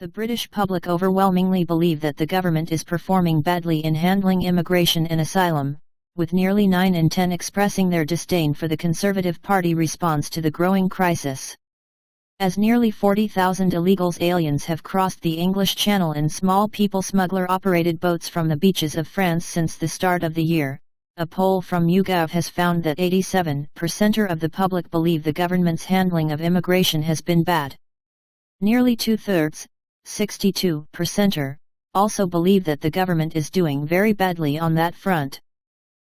The British public overwhelmingly believe that the government is performing badly in handling immigration and asylum, with nearly 9 in 10 expressing their disdain for the Conservative Party response to the growing crisis. As nearly 40,000 illegal aliens have crossed the English Channel in small people-smuggler-operated boats from the beaches of France since the start of the year, a poll from YouGov has found that 87% of the public believe the government's handling of immigration has been bad. Nearly two-thirds, 62%, also believe that the government is doing very badly on that front.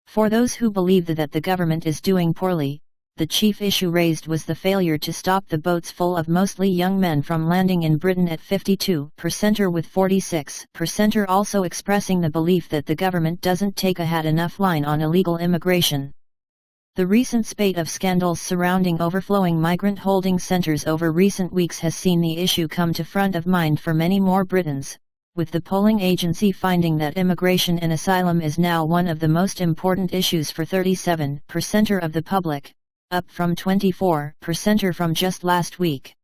For those who believe that the government is doing poorly, the chief issue raised was the failure to stop the boats full of mostly young men from landing in Britain at 52%, with 46% also expressing the belief that the government doesn't take a had enough line on illegal immigration. The recent spate of scandals surrounding overflowing migrant holding centres over recent weeks has seen the issue come to front of mind for many more Britons, with the polling agency finding that immigration and asylum is now one of the most important issues for 37% of the public, up from 24% from just last week.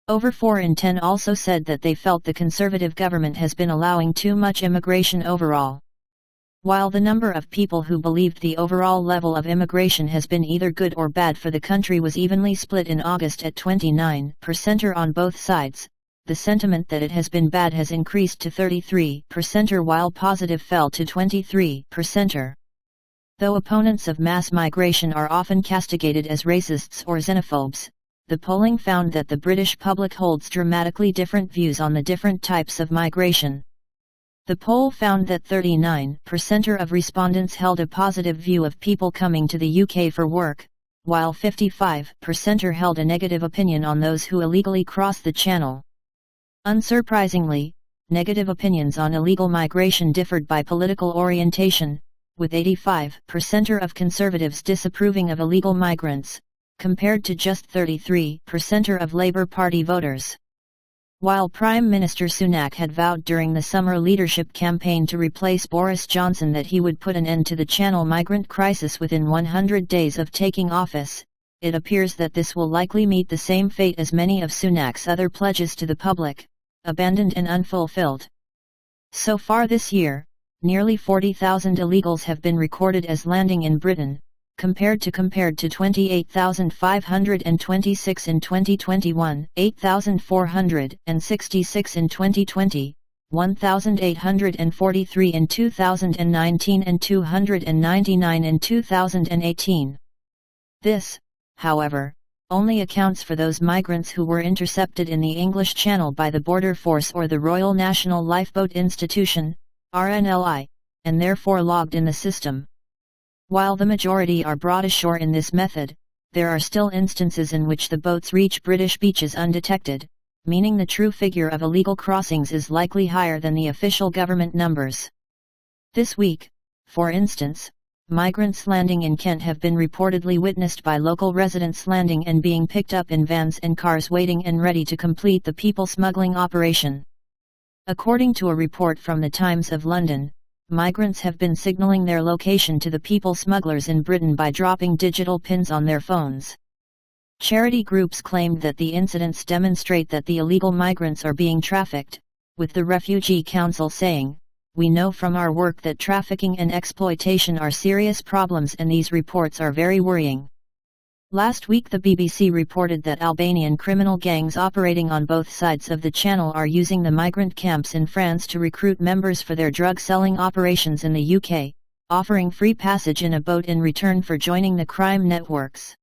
Over 4 in 10 also said that they felt the Conservative government has been allowing too much immigration overall. While the number of people who believed the overall level of immigration has been either good or bad for the country was evenly split in August at 29% on both sides, the sentiment that it has been bad has increased to 33% while positive fell to 23%. Though opponents of mass migration are often castigated as racists or xenophobes, the polling found that the British public holds dramatically different views on the different types of migration. The poll found that 39% of respondents held a positive view of people coming to the UK for work, while 55% held a negative opinion on those who illegally cross the Channel. Unsurprisingly, negative opinions on illegal migration differed by political orientation, with 85% of Conservatives disapproving of illegal migrants, compared to just 33% of Labour Party voters. While Prime Minister Sunak had vowed during the summer leadership campaign to replace Boris Johnson that he would put an end to the Channel migrant crisis within 100 days of taking office, it appears that this will likely meet the same fate as many of Sunak's other pledges to the public, abandoned and unfulfilled. So far this year, nearly 40,000 illegals have been recorded as landing in Britain, compared to 28,526 in 2021, 8,466 in 2020, 1,843 in 2019 and 299 in 2018. This, however, only accounts for those migrants who were intercepted in the English Channel by the Border Force or the Royal National Lifeboat Institution, RNLI, and therefore logged in the system. While the majority are brought ashore in this method, there are still instances in which the boats reach British beaches undetected, meaning the true figure of illegal crossings is likely higher than the official government numbers. This week, for instance, migrants landing in Kent have been reportedly witnessed by local residents landing and being picked up in vans and cars waiting and ready to complete the people smuggling operation. According to a report from the Times of London, migrants have been signaling their location to the people smugglers in Britain by dropping digital pins on their phones. Charity groups claimed that the incidents demonstrate that the illegal migrants are being trafficked, with the Refugee Council saying, "We know from our work that trafficking and exploitation are serious problems and these reports are very worrying." Last week the BBC reported that Albanian criminal gangs operating on both sides of the Channel are using the migrant camps in France to recruit members for their drug-selling operations in the UK, offering free passage in a boat in return for joining the crime networks.